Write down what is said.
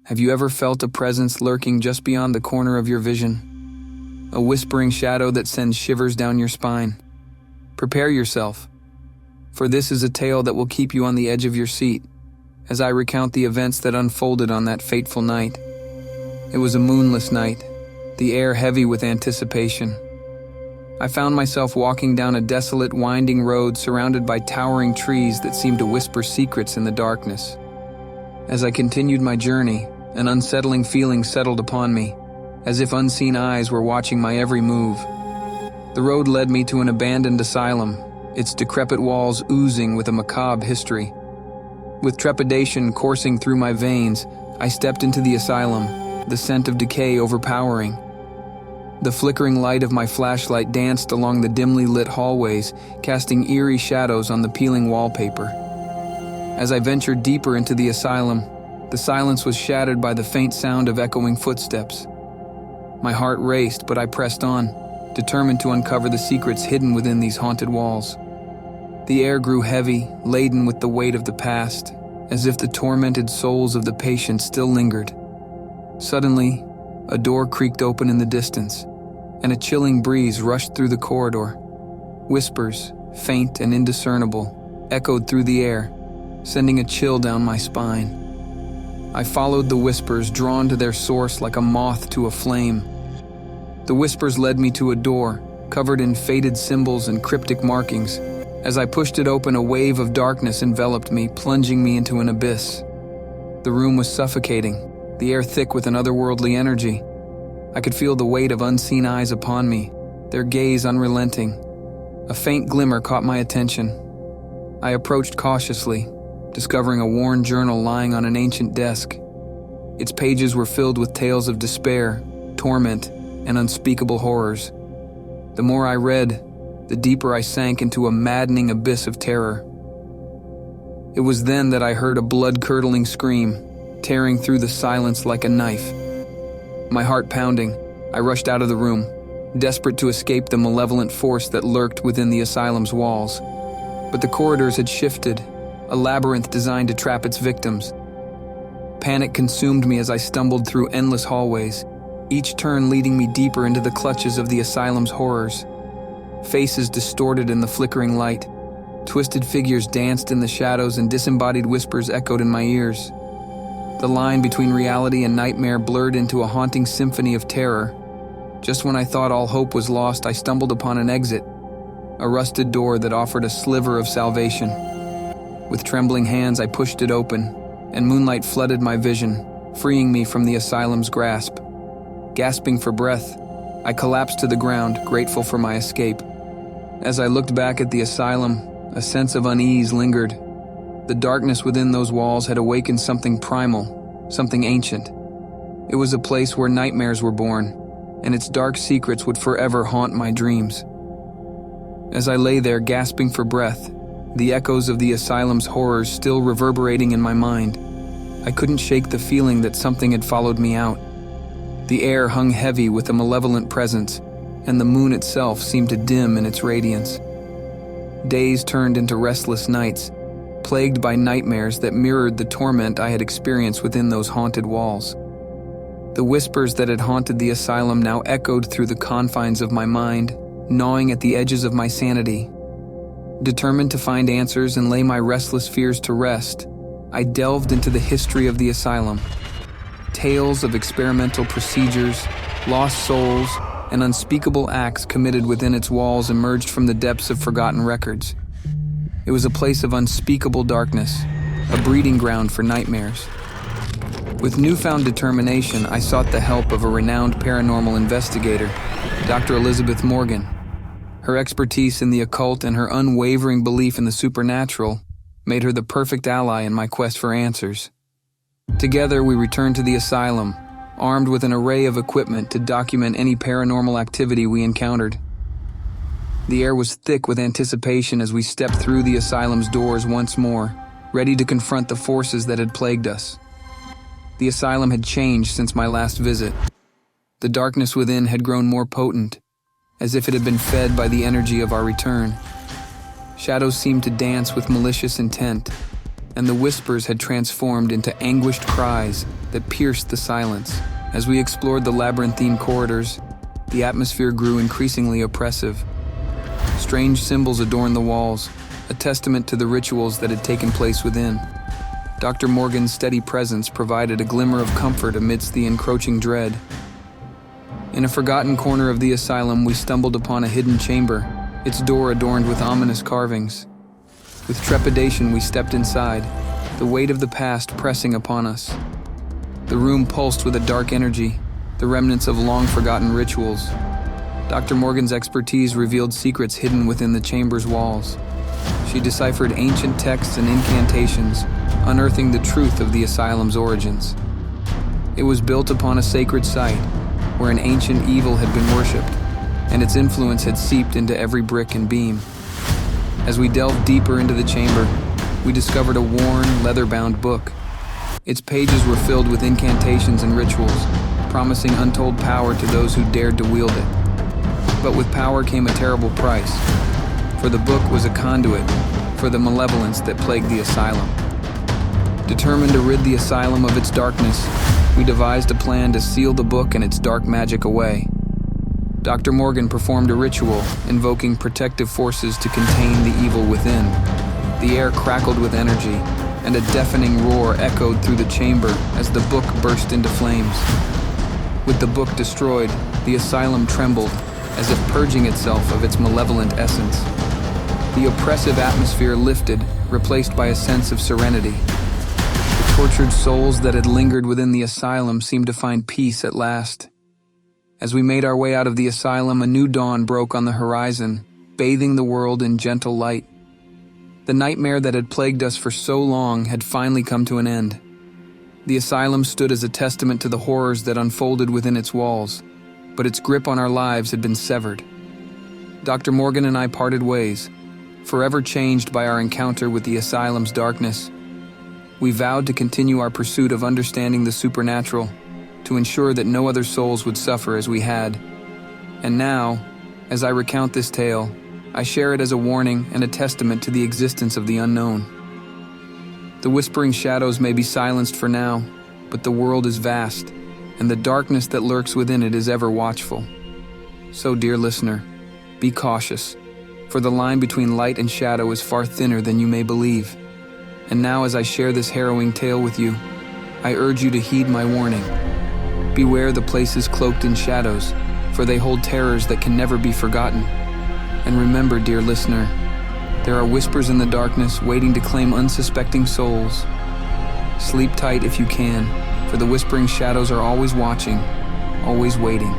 Have you ever felt a presence lurking just beyond the corner of your vision? A whispering shadow that sends shivers down your spine? Prepare yourself, for this is a tale that will keep you on the edge of your seat as I recount the events that unfolded on that fateful night. It was a moonless night, the air heavy with anticipation. I found myself walking down a desolate, winding road surrounded by towering trees that seemed to whisper secrets in the darkness. As I continued my journey, an unsettling feeling settled upon me, as if unseen eyes were watching my every move. The road led me to an abandoned asylum, its decrepit walls oozing with a macabre history. With trepidation coursing through my veins, I stepped into the asylum, the scent of decay overpowering. The flickering light of my flashlight danced along the dimly lit hallways, casting eerie shadows on the peeling wallpaper. As I ventured deeper into the asylum, the silence was shattered by the faint sound of echoing footsteps. My heart raced, but I pressed on, determined to uncover the secrets hidden within these haunted walls. The air grew heavy, laden with the weight of the past, as if the tormented souls of the patients still lingered. Suddenly, a door creaked open in the distance, and a chilling breeze rushed through the corridor. Whispers, faint and indiscernible, echoed through the air, sending a chill down my spine. I followed the whispers, drawn to their source like a moth to a flame. The whispers led me to a door, covered in faded symbols and cryptic markings. As I pushed it open, a wave of darkness enveloped me, plunging me into an abyss. The room was suffocating, the air thick with an otherworldly energy. I could feel the weight of unseen eyes upon me, their gaze unrelenting. A faint glimmer caught my attention. I approached cautiously, discovering a worn journal lying on an ancient desk. Its pages were filled with tales of despair, torment, and unspeakable horrors. The more I read, the deeper I sank into a maddening abyss of terror. It was then that I heard a blood-curdling scream, tearing through the silence like a knife. My heart pounding, I rushed out of the room, desperate to escape the malevolent force that lurked within the asylum's walls. But the corridors had shifted, a labyrinth designed to trap its victims. Panic consumed me as I stumbled through endless hallways, each turn leading me deeper into the clutches of the asylum's horrors. Faces distorted in the flickering light, twisted figures danced in the shadows, and disembodied whispers echoed in my ears. The line between reality and nightmare blurred into a haunting symphony of terror. Just when I thought all hope was lost, I stumbled upon an exit, a rusted door that offered a sliver of salvation. With trembling hands, I pushed it open, and moonlight flooded my vision, freeing me from the asylum's grasp. Gasping for breath, I collapsed to the ground, grateful for my escape. As I looked back at the asylum, a sense of unease lingered. The darkness within those walls had awakened something primal, something ancient. It was a place where nightmares were born, and its dark secrets would forever haunt my dreams. As I lay there gasping for breath, the echoes of the asylum's horrors still reverberating in my mind, I couldn't shake the feeling that something had followed me out. The air hung heavy with a malevolent presence, and the moon itself seemed to dim in its radiance. Days turned into restless nights, plagued by nightmares that mirrored the torment I had experienced within those haunted walls. The whispers that had haunted the asylum now echoed through the confines of my mind, gnawing at the edges of my sanity. Determined to find answers and lay my restless fears to rest, I delved into the history of the asylum. Tales of experimental procedures, lost souls, and unspeakable acts committed within its walls emerged from the depths of forgotten records. It was a place of unspeakable darkness, a breeding ground for nightmares. With newfound determination, I sought the help of a renowned paranormal investigator, Dr. Elizabeth Morgan. Her expertise in the occult and her unwavering belief in the supernatural made her the perfect ally in my quest for answers. Together, we returned to the asylum, armed with an array of equipment to document any paranormal activity we encountered. The air was thick with anticipation as we stepped through the asylum's doors once more, ready to confront the forces that had plagued us. The asylum had changed since my last visit. The darkness within had grown more potent, as if it had been fed by the energy of our return. Shadows seemed to dance with malicious intent, and the whispers had transformed into anguished cries that pierced the silence. As we explored the labyrinthine corridors, the atmosphere grew increasingly oppressive. Strange symbols adorned the walls, a testament to the rituals that had taken place within. Dr. Morgan's steady presence provided a glimmer of comfort amidst the encroaching dread. In a forgotten corner of the asylum, we stumbled upon a hidden chamber, its door adorned with ominous carvings. With trepidation, we stepped inside, the weight of the past pressing upon us. The room pulsed with a dark energy, the remnants of long-forgotten rituals. Dr. Morgan's expertise revealed secrets hidden within the chamber's walls. She deciphered ancient texts and incantations, unearthing the truth of the asylum's origins. It was built upon a sacred site, where an ancient evil had been worshipped, and its influence had seeped into every brick and beam. As we delved deeper into the chamber, we discovered a worn, leather-bound book. Its pages were filled with incantations and rituals, promising untold power to those who dared to wield it. But with power came a terrible price, for the book was a conduit for the malevolence that plagued the asylum. Determined to rid the asylum of its darkness, we devised a plan to seal the book and its dark magic away. Dr. Morgan performed a ritual, invoking protective forces to contain the evil within. The air crackled with energy, and a deafening roar echoed through the chamber as the book burst into flames. With the book destroyed, the asylum trembled, as if purging itself of its malevolent essence. The oppressive atmosphere lifted, replaced by a sense of serenity. The tortured souls that had lingered within the asylum seemed to find peace at last. As we made our way out of the asylum, a new dawn broke on the horizon, bathing the world in gentle light. The nightmare that had plagued us for so long had finally come to an end. The asylum stood as a testament to the horrors that unfolded within its walls, but its grip on our lives had been severed. Dr. Morgan and I parted ways, forever changed by our encounter with the asylum's darkness. We vowed to continue our pursuit of understanding the supernatural, to ensure that no other souls would suffer as we had. And now, as I recount this tale, I share it as a warning and a testament to the existence of the unknown. The whispering shadows may be silenced for now, but the world is vast, and the darkness that lurks within it is ever watchful. So, dear listener, be cautious, for the line between light and shadow is far thinner than you may believe. And now, as I share this harrowing tale with you, I urge you to heed my warning. Beware the places cloaked in shadows, for they hold terrors that can never be forgotten. And remember, dear listener, there are whispers in the darkness waiting to claim unsuspecting souls. Sleep tight if you can, for the whispering shadows are always watching, always waiting.